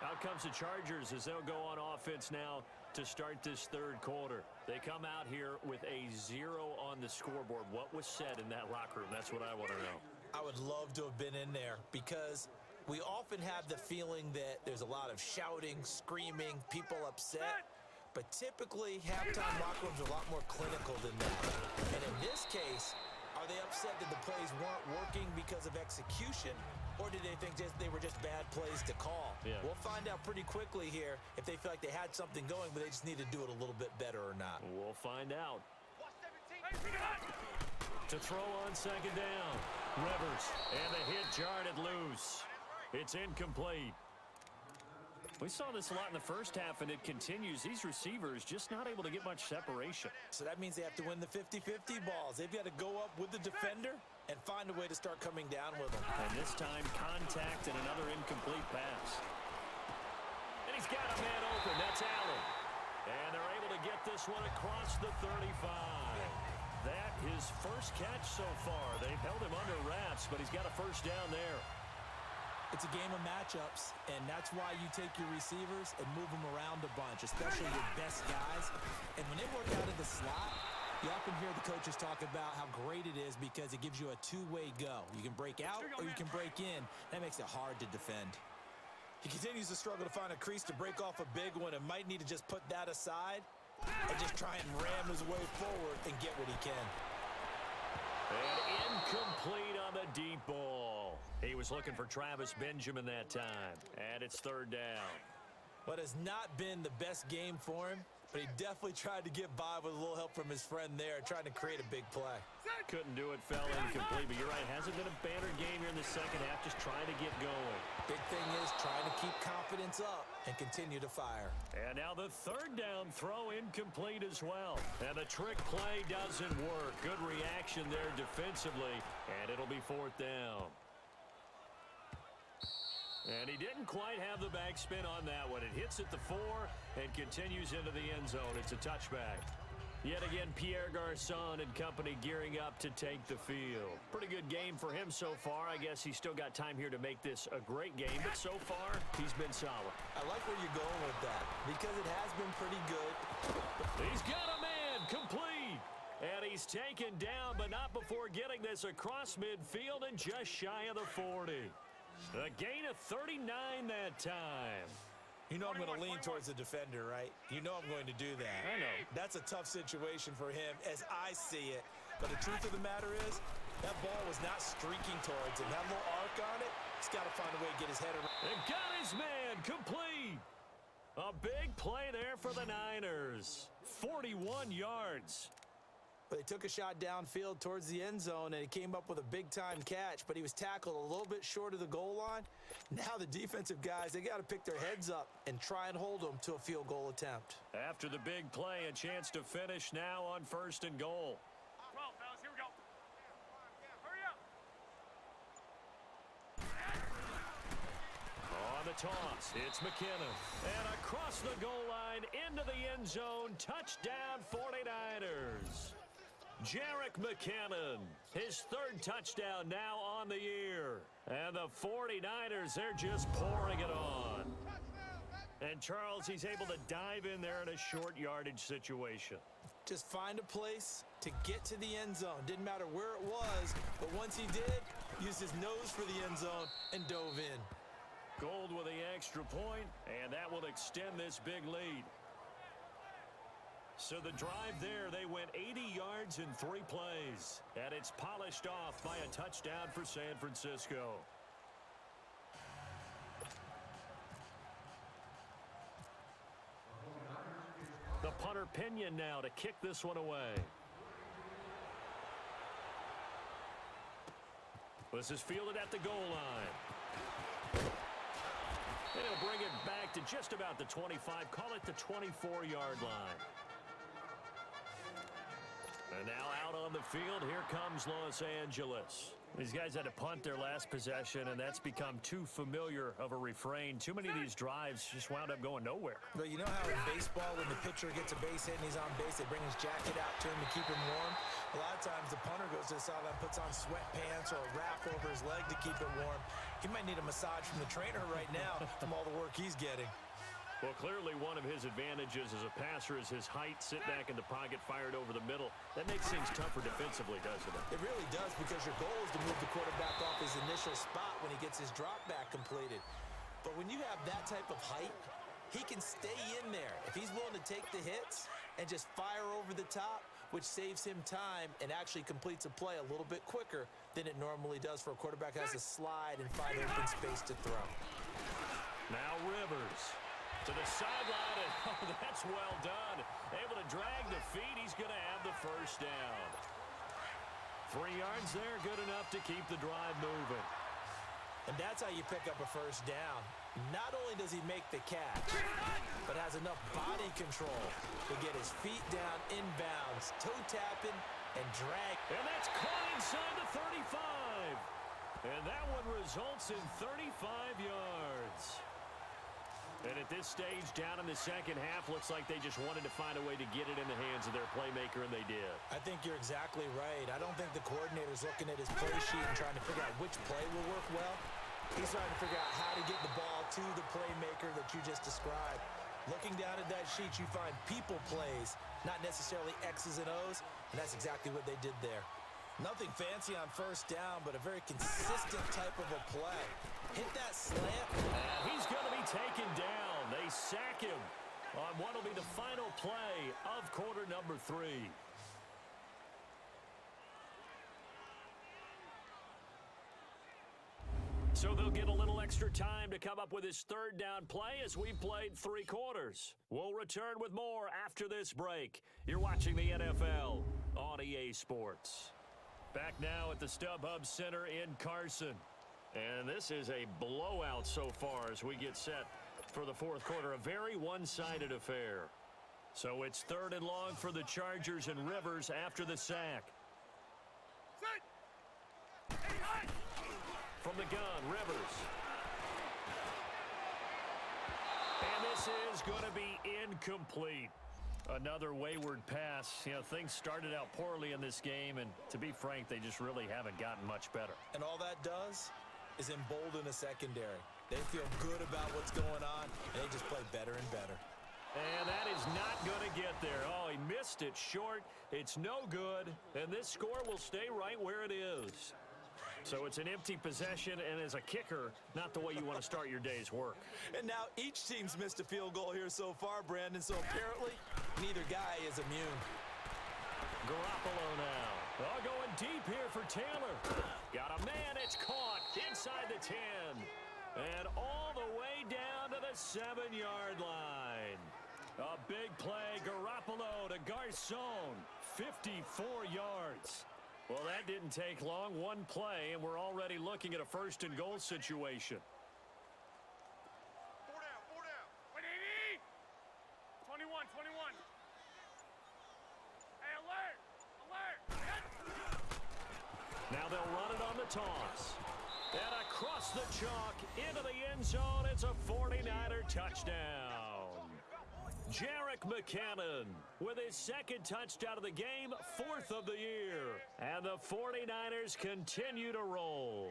Out comes the Chargers as they'll go on offense now to start this third quarter. They come out here with a 0 on the scoreboard. What was said in that locker room? That's what I want to know. I would love to have been in there because we often have the feeling that there's a lot of shouting, screaming, people upset. But typically, halftime locker rooms are a lot more clinical than that. And in this case, are they upset that the plays weren't working because of execution? Or did they think they were just bad plays to call? Yeah. We'll find out pretty quickly here if they feel like they had something going, but they just need to do it a little bit better or not. We'll find out. To throw on second down. Rivers, and the hit jarred it loose. It's incomplete. We saw this a lot in the first half, and it continues. These receivers just not able to get much separation. So that means they have to win the 50-50 balls. They've got to go up with the defender and find a way to start coming down with them. And this time, contact and another incomplete pass. And he's got a man open. That's Allen. And they're able to get this one across the 35. That his first catch so far. They've held him under wraps, but he's got a first down there. It's a game of matchups, and that's why you take your receivers and move them around a bunch, especially your best guys. And when they work out of the slot, you often hear hear the coaches talk about how great it is because it gives you a two-way go. You can break out or you can break in. That makes it hard to defend. He continues to struggle to find a crease to break off a big one and might need to just put that aside and just try and ram his way forward and get what he can. And incomplete on the deep ball. He was looking for Travis Benjamin that time. And it's third down. But it's not been the best game for him, but he definitely tried to get by with a little help from his friend there, trying to create a big play. Couldn't do it, fell incomplete, but you're right, hasn't been a banner game here in the second half, just trying to get going. Big thing is trying to keep confidence up and continue to fire. And now the third down throw incomplete as well. And the trick play doesn't work. Good reaction there defensively, and it'll be fourth down. And he didn't quite have the backspin on that one. It hits at the 4 and continues into the end zone. It's a touchback. Yet again, Pierre Garçon and company gearing up to take the field. Pretty good game for him so far. I guess he's still got time here to make this a great game, but so far, he's been solid. I like where you're going with that because it has been pretty good. He's got a man complete. And he's taken down, but not before getting this across midfield and just shy of the 40. A gain of 39 that time. You know I'm going to lean towards the defender, right? You know I'm going to do that. I know. That's a tough situation for him as I see it. But the truth of the matter is, that ball was not streaking towards him. That little arc on it, he's got to find a way to get his head around. And got his man complete. A big play there for the Niners. 41 yards. But they took a shot downfield towards the end zone, and he came up with a big-time catch, but he was tackled a little bit short of the goal line. Now the defensive guys, they got to pick their heads up and try and hold them to a field goal attempt. After the big play, a chance to finish now on 1st and goal. Well, fellas, here we go. Hurry up. On the toss, it's McKinnon. And across the goal line, into the end zone, touchdown 49ers. Jerick McKinnon, his 3rd touchdown now on the year. And the 49ers, they're just pouring it on. And Charles, he's able to dive in there in a short yardage situation. Just find a place to get to the end zone. Didn't matter where it was, but once he did, used his nose for the end zone and dove in. Gold with the extra point, and that will extend this big lead. So the drive there, they went 80 yards in 3 plays. And it's polished off by a touchdown for San Francisco. The punter Pinion now to kick this one away. This is fielded at the goal line. And he'll bring it back to just about the 25. Call it the 24-yard line. And now out on the field, here comes Los Angeles. These guys had to punt their last possession, and that's become too familiar of a refrain. Too many of these drives just wound up going nowhere. But you know how in baseball, when the pitcher gets a base hit and he's on base, they bring his jacket out to him to keep him warm? A lot of times the punter goes to the sideline, puts on sweatpants or a wrap over his leg to keep it warm. He might need a massage from the trainer right now from all the work he's getting. Well, clearly one of his advantages as a passer is his height, sit back in the pocket, fired over the middle. That makes things tougher defensively, doesn't it? It really does, because your goal is to move the quarterback off his initial spot when he gets his drop back completed. But when you have that type of height, he can stay in there. If he's willing to take the hits and just fire over the top, which saves him time and actually completes a play a little bit quicker than it normally does for a quarterback who has to slide and find open space to throw. Now Rivers to the sideline, and oh, that's well done. Able to drag the feet. He's going to have the first down. 3 yards there, good enough to keep the drive moving. And that's how you pick up a first down. Not only does he make the catch, but has enough body control to get his feet down inbounds, toe tapping, and drag. And that's caught inside the 35. And that one results in 35 yards. And at this stage, down in the second half, looks like they just wanted to find a way to get it in the hands of their playmaker, and they did. I think you're exactly right. I don't think the coordinator's looking at his play sheet and trying to figure out which play will work well. He's trying to figure out how to get the ball to the playmaker that you just described. Looking down at that sheet, you find people plays, not necessarily X's and O's, and that's exactly what they did there. Nothing fancy on first down, but a very consistent type of a play. Hit that slant. And he's going to be taken down. They sack him on what will be the final play of quarter number 3. So they'll get a little extra time to come up with his third down play as we've played 3 quarters. We'll return with more after this break. You're watching the NFL on EA Sports. Back now at the StubHub Center in Carson. And this is a blowout so far as we get set for the fourth quarter. A very one-sided affair. So it's 3rd and long for the Chargers and Rivers after the sack. From the gun, Rivers. And this is going to be incomplete. Another wayward pass. You know, things started out poorly in this game, and to be frank, they just really haven't gotten much better. And all that does is embolden a secondary. They feel good about what's going on, and they just play better and better. And that is not going to get there. Oh, he missed it short. It's no good, and this score will stay right where it is. So it's an empty possession, and as a kicker, not the way you want to start your day's work. And now each team's missed a field goal here so far, Brandon, so apparently neither guy is immune. Garoppolo now. Oh, going deep here for Taylor. Got a man, it's caught inside the 10. And all the way down to the 7-yard line. A big play, Garoppolo to Garcon, 54 yards. Well, that didn't take long. One play, and we're already looking at a 1st and goal situation. 4 down. 180. 21. Hey, alert. Now they'll run it on the toss. And across the chalk into the end zone, it's a 49er touchdown. Jerick McKinnon with his 2nd touchdown of the game, 4th of the year. And the 49ers continue to roll.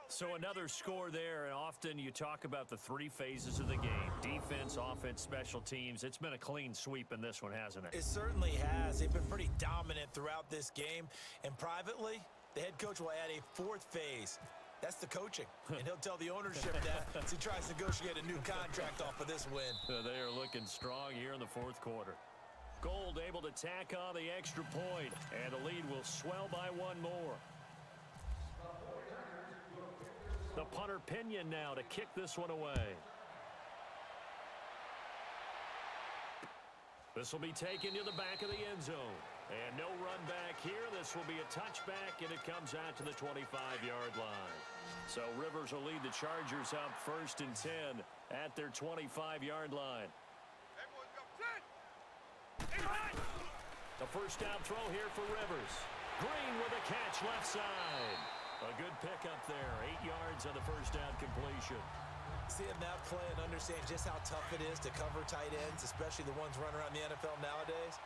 So another score there, and often you talk about the 3 phases of the game. Defense, offense, special teams. It's been a clean sweep in this one, hasn't it? It certainly has. They've been pretty dominant throughout this game. And privately, the head coach will add a 4th phase. That's the coaching. And he'll tell the ownership that as he tries to negotiate a new contract off of this win. They are looking strong here in the 4th quarter. Gold able to tack on the extra point, and the lead will swell by 1 more. The punter Pinion now to kick this one away. This will be taken to the back of the end zone. And no run back here. This will be a touchback, and it comes out to the 25-yard line. So Rivers will lead the Chargers up 1st and 10 at their 25-yard line. The 1st down throw here for Rivers. Green with a catch left side. A good pickup there. 8 yards on the 1st down completion. Seeing that play and understand just how tough it is to cover tight ends, especially the ones running around the NFL nowadays,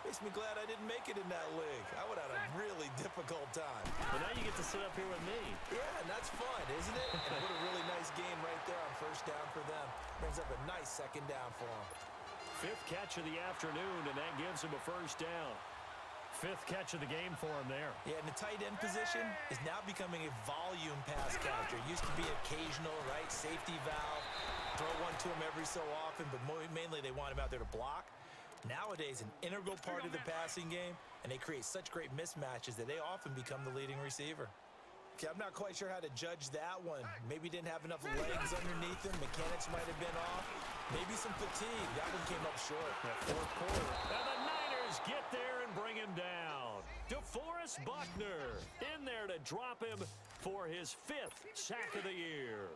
makes me glad I didn't make it in that league. I would have had a really difficult time. But now you get to sit up here with me. Yeah, and that's fun, isn't it? And what a really nice game right there on 1st down for them. Brings up a nice 2nd down for them. 5th catch of the afternoon, and that gives him a 1st down. 5th catch of the game for him there. Yeah, and the tight end position is now becoming a volume pass catcher. It used to be occasional, right? Safety valve. Throw one to him every so often, but mainly they want him out there to block. Nowadays, an integral part of the passing game, and they create such great mismatches that they often become the leading receiver. Okay, I'm not quite sure how to judge that one. Maybe didn't have enough legs underneath him. Mechanics might have been off. Maybe some fatigue. That one came up short. That 4th quarter. And the Niners get there and bring him down. DeForest Buckner in there to drop him for his 5th sack of the year.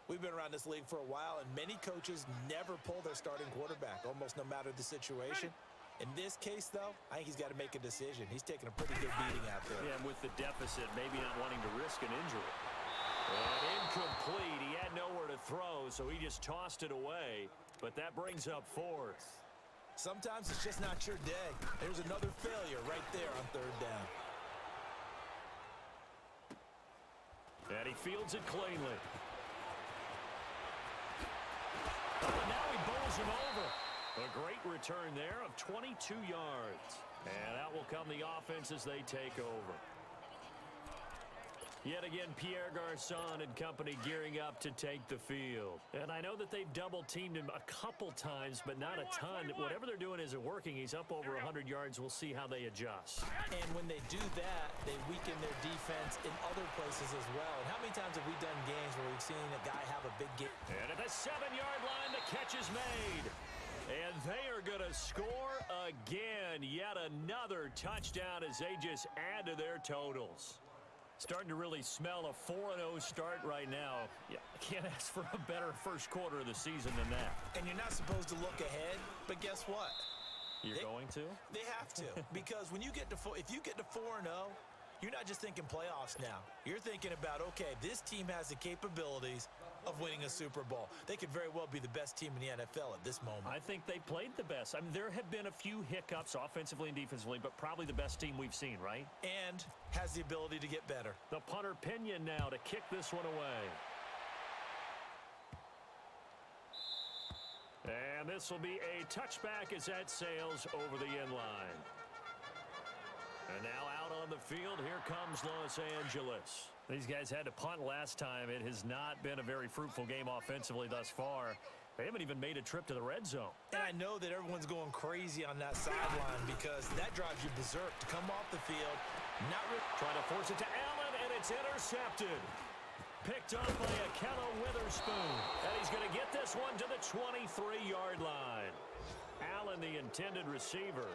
We've been around this league for a while, and many coaches never pull their starting quarterback, almost no matter the situation. In this case, though, I think he's got to make a decision. He's taking a pretty good beating out there. Yeah, and with the deficit, maybe not wanting to risk an injury. And incomplete. He had nowhere to throw, so he just tossed it away. But that brings up 4th. Sometimes it's just not your day. There's another failure right there on 3rd down. And he fields it cleanly. And now he bowls him over. A great return there of 22 yards. And out will come the offense as they take over. Yet again, Pierre Garçon and company gearing up to take the field. And I know that they've double-teamed him a couple times, but not a ton. Whatever they're doing isn't working. He's up over 100 yards. We'll see how they adjust. And when they do that, they weaken their defense in other places as well. And how many times have we done games where we've seen a guy have a big game? And at the 7-yard line, the catch is made. And they are going to score again. Yet another touchdown as they just add to their totals. Starting to really smell a 4-0 start right now. Yeah, I can't ask for a better first quarter of the season than that. And you're not supposed to look ahead, but guess what? You're going to? They have to. Because when you get to if you get to 4-0, you're not just thinking playoffs now. You're thinking about, okay, this team has the capabilities of winning a Super Bowl. They could very well be the best team in the NFL at this moment. I think they played the best. I mean, there have been a few hiccups offensively and defensively, but probably the best team we've seen, right? And has the ability to get better. The punter Pinion now to kick this one away. And this will be a touchback as that sails over the end line. And now out on the field, here comes Los Angeles. These guys had to punt last time. It has not been a very fruitful game offensively thus far. They haven't even made a trip to the red zone. And I know that everyone's going crazy on that sideline because that drives you berserk to come off the field. Trying to force it to Allen, and it's intercepted. Picked up by Akello Witherspoon. And he's going to get this one to the 23-yard line. Allen, the intended receiver.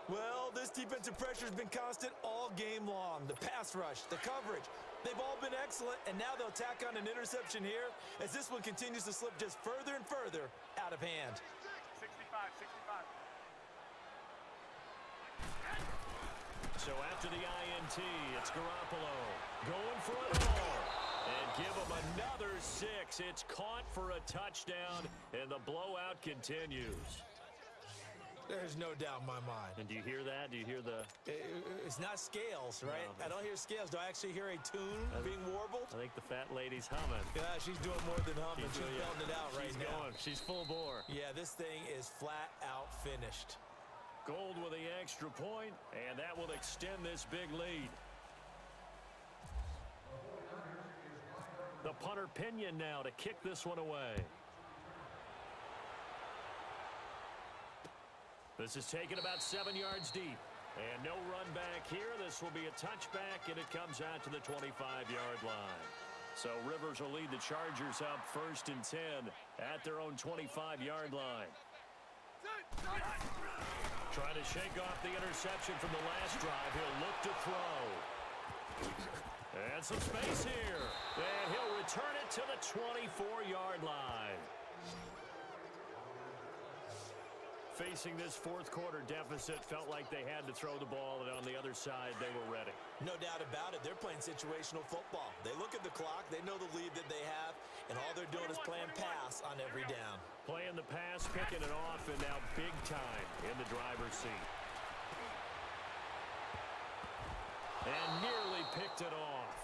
Well, this defensive pressure has been constant all game long. The pass rush, the coverage, they've all been excellent, and now they'll tack on an interception here as this one continues to slip just further and further out of hand. 65. So after the INT, it's Garoppolo going for it all. And give him another 6. It's caught for a touchdown, and the blowout continues. There's no doubt in my mind. And do you hear that? Do you hear the... It's not scales, right? No. I don't hear scales. Do I actually hear a tune being warbled? I think the fat lady's humming. Yeah, she's doing more than humming. She's belting it out right now. She's full bore. Yeah, this thing is flat out finished. Gold with the extra point, and that will extend this big lead. The punter Pinion now to kick this one away. This is taken about 7 yards deep. And no run back here. This will be a touchback, and it comes out to the 25-yard line. So Rivers will lead the Chargers up 1st and 10 at their own 25-yard line. Trying to shake off the interception from the last drive. He'll look to throw. And some space here. And he'll return it to the 24-yard line. Facing this fourth quarter deficit, felt like they had to throw the ball, and on the other side, they were ready. No doubt about it. They're playing situational football. They look at the clock. They know the lead that they have, and all they're doing is playing pass on every down. Playing the pass, picking it off, and now big time in the driver's seat. And nearly picked it off.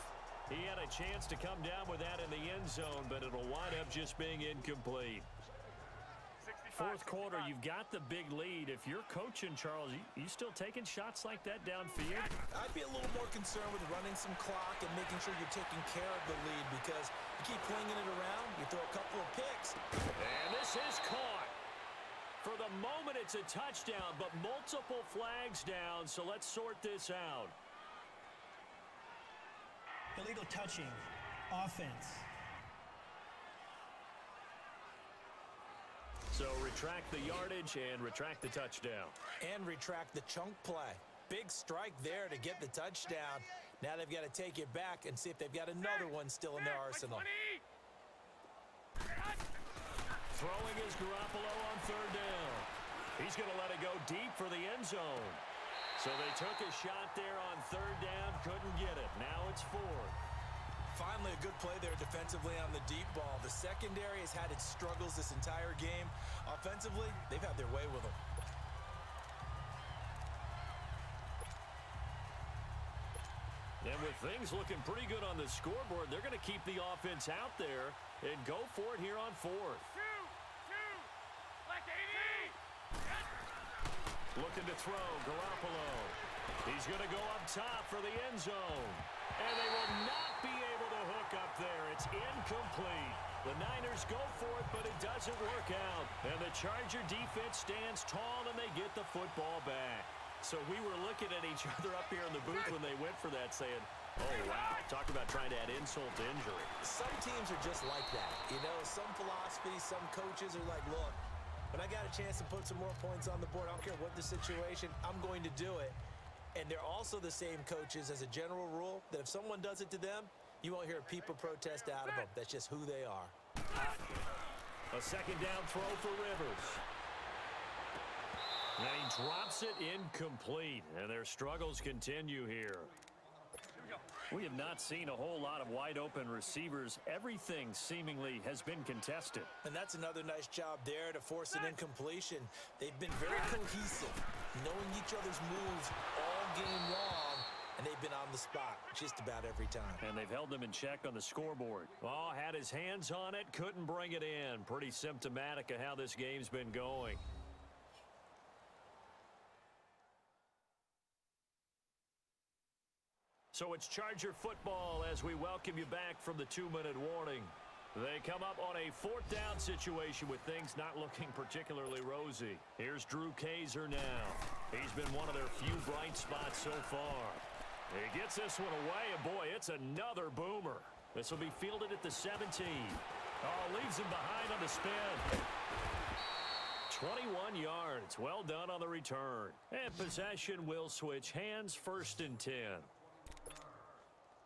He had a chance to come down with that in the end zone, but it'll wind up just being incomplete. Fourth quarter, you've got the big lead. If you're coaching, Charles, you still taking shots like that downfield? I'd be a little more concerned with running some clock and making sure you're taking care of the lead because you keep flinging it around, you throw a couple of picks. And this is caught. For the moment, it's a touchdown, but multiple flags down, so let's sort this out. Illegal touching, offense. So retract the yardage and retract the touchdown. And retract the chunk play. Big strike there to get the touchdown. Now they've got to take it back and see if they've got another one still in their arsenal. Throwing is Garoppolo on 3rd down. He's going to let it go deep for the end zone. So they took a shot there on 3rd down, couldn't get it. Now it's 4th. Finally, a good play there defensively on the deep ball. The secondary has had its struggles this entire game. Offensively, they've had their way with them. And with things looking pretty good on the scoreboard, they're going to keep the offense out there and go for it here on 4th. Looking to throw, Garoppolo. He's going to go up top for the end zone. And they will not be able to hook up there. It's incomplete. The Niners go for it, but it doesn't work out. And the Charger defense stands tall, and they get the football back. So we were looking at each other up here in the booth when they went for that, saying, oh, wow, talk about trying to add insult to injury. Some teams are just like that. You know, some philosophies, some coaches are like, look, when I got a chance to put some more points on the board, I don't care what the situation, I'm going to do it. And they're also the same coaches as a general rule that if someone does it to them, you won't hear a peep of protest out of them. That's just who they are. A second down throw for Rivers. And he drops it incomplete. And their struggles continue here. We have not seen a whole lot of wide-open receivers. Everything seemingly has been contested. And that's another nice job there to force an incompletion. They've been very cohesive, knowing each other's moves all game long, and they've been on the spot just about every time. And they've held them in check on the scoreboard. Oh, had his hands on it, couldn't bring it in. Pretty symptomatic of how this game's been going. So it's Charger football as we welcome you back from the 2-minute warning. They come up on a 4th down situation with things not looking particularly rosy. Here's Drew Kaiser now. He's been one of their few bright spots so far. He gets this one away, and boy, it's another boomer. This will be fielded at the 17. Oh, leaves him behind on the spin. 21 yards. Well done on the return. And possession will switch hands, 1st and 10.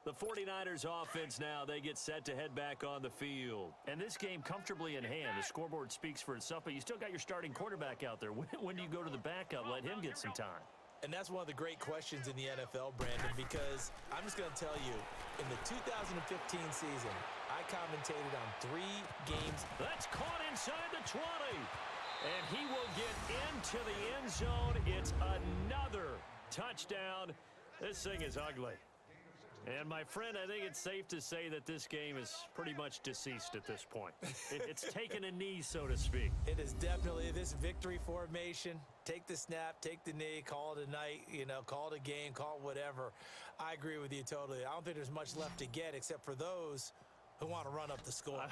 The 49ers offense now, they get set to head back on the field. And this game comfortably in hand. The scoreboard speaks for itself, but you still got your starting quarterback out there. When do you go to the backup, let him get some time? And that's one of the great questions in the NFL, Brandon, because I'm just going to tell you, in the 2015 season, I commentated on 3 games. That's caught inside the 20. And he will get into the end zone. It's another touchdown. This thing is ugly. And, my friend, I think it's safe to say that this game is pretty much deceased at this point. It's taken a knee, so to speak. It is definitely this victory formation. Take the snap, take the knee, call it a night, you know, call it a game, call it whatever. I agree with you totally. I don't think there's much left to get except for those who want to run up the score.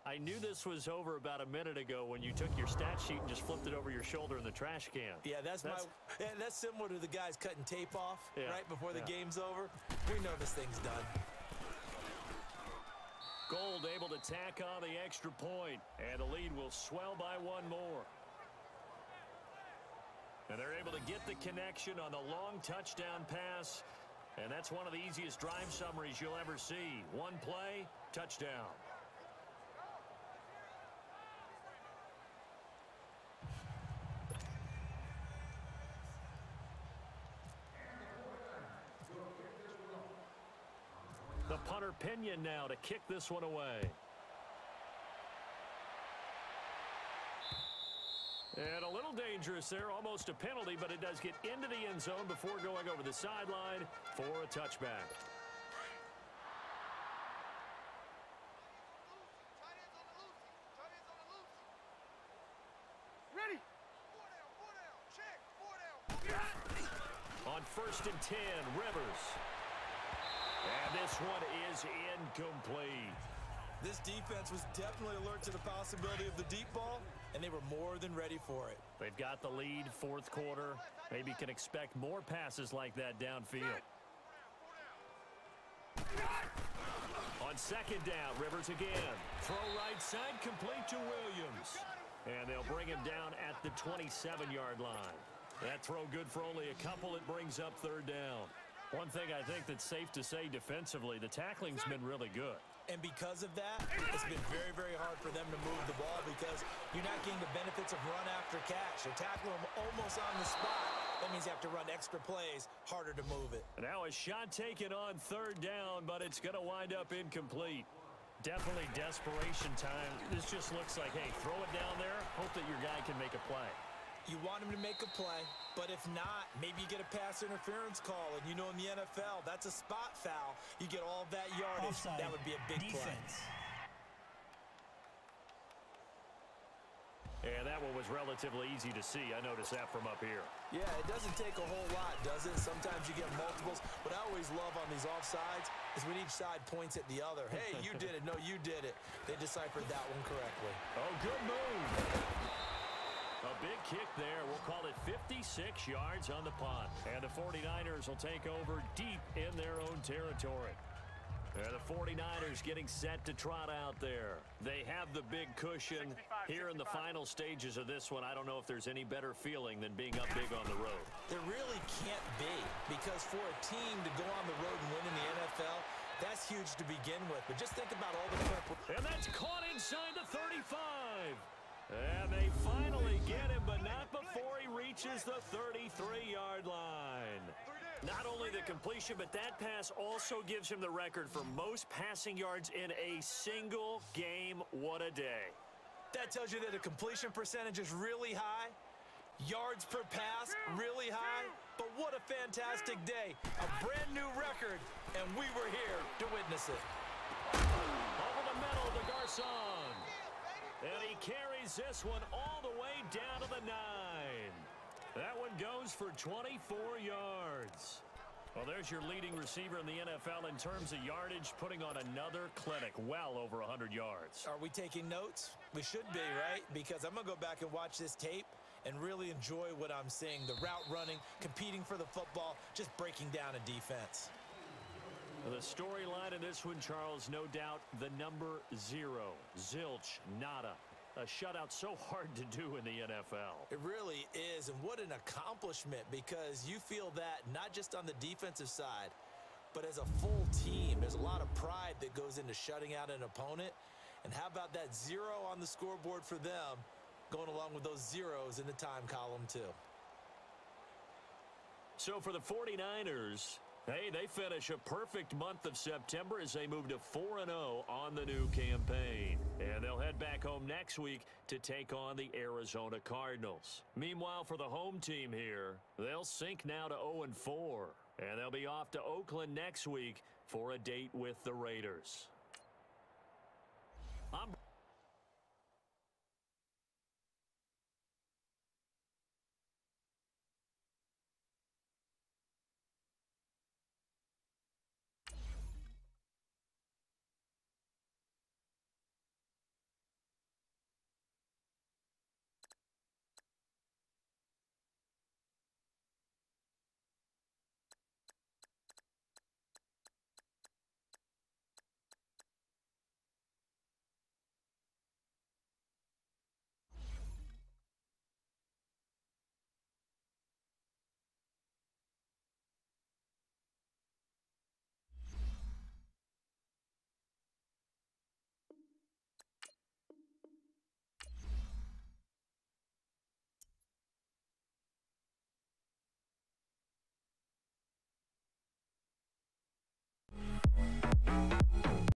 I knew this was over about a minute ago when you took your stat sheet and just flipped it over your shoulder in the trash can. Yeah, that's similar to the guys cutting tape off right before the game's over. We know this thing's done. Gold able to tack on the extra point, and the lead will swell by 1 more. And they're able to get the connection on the long touchdown pass, and that's one of the easiest drive summaries you'll ever see. 1 play, touchdown. The punter Pinion now to kick this one away. And a little dangerous there, almost a penalty, but it does get into the end zone before going over the sideline for a touchback. Ready? On 1st and 10, Rivers. And this one is incomplete. This defense was definitely alert to the possibility of the deep ball, and they were more than ready for it. They've got the lead, 4th quarter. Maybe can expect more passes like that downfield. On 2nd down, Rivers again. Throw right side, complete to Williams. And they'll bring him down at the 27-yard line. That throw good for only a couple. It brings up 3rd down. One thing I think that's safe to say defensively, the tackling's been really good. And because of that, it's been very, very hard for them to move the ball because you're not getting the benefits of run after catch. You're tackling them almost on the spot. That means you have to run extra plays, harder to move it. Now a shot taken on 3rd down, but it's going to wind up incomplete. Definitely desperation time. This just looks like, hey, throw it down there, hope that your guy can make a play. You want him to make a play, but if not, maybe you get a pass interference call. And you know in the NFL, that's a spot foul. You get all of that yardage. Offside. That would be a big Defense. play. And that one was relatively easy to see. I noticed that from up here. Yeah, it doesn't take a whole lot, does it? Sometimes you get multiples. What I always love on these offsides is when each side points at the other. Hey, you did it. No, you did it. They deciphered that one correctly. Oh, good move. A big kick there. We'll call it 56 yards on the punt. And the 49ers will take over deep in their own territory. And the 49ers getting set to trot out there. They have the big cushion here in the final stages of this one. I don't know if there's any better feeling than being up big on the road. There really can't be, because for a team to go on the road and win in the NFL, that's huge to begin with. But just think about all the prep. And that's caught inside the 35. And they finally get him, but not before he reaches the 33-yard line. Not only the completion, but that pass also gives him the record for most passing yards in a single game. What a day. That tells you that the completion percentage is really high. Yards per pass, really high. But what a fantastic day. A brand new record, and we were here to witness it. Over the middle to Garcon. And he carries this one all the way down to the 9. That one goes for 24 yards. Well, there's your leading receiver in the NFL in terms of yardage, putting on another clinic, well over 100 yards. Are we taking notes? We should be, right? Because I'm going to go back and watch this tape and really enjoy what I'm seeing. The route running, competing for the football, just breaking down a defense. The storyline in this one, Charles, no doubt the number 0. Zilch, nada. A shutout so hard to do in the NFL. It really is, and what an accomplishment, because you feel that not just on the defensive side, but as a full team. There's a lot of pride that goes into shutting out an opponent, and how about that 0 on the scoreboard for them, going along with those zeros in the time column too. So for the 49ers, hey, they finish a perfect month of September as they move to 4-0 on the new campaign. And they'll head back home next week to take on the Arizona Cardinals. Meanwhile, for the home team here, they'll sink now to 0-4. And they'll be off to Oakland next week for a date with the Raiders.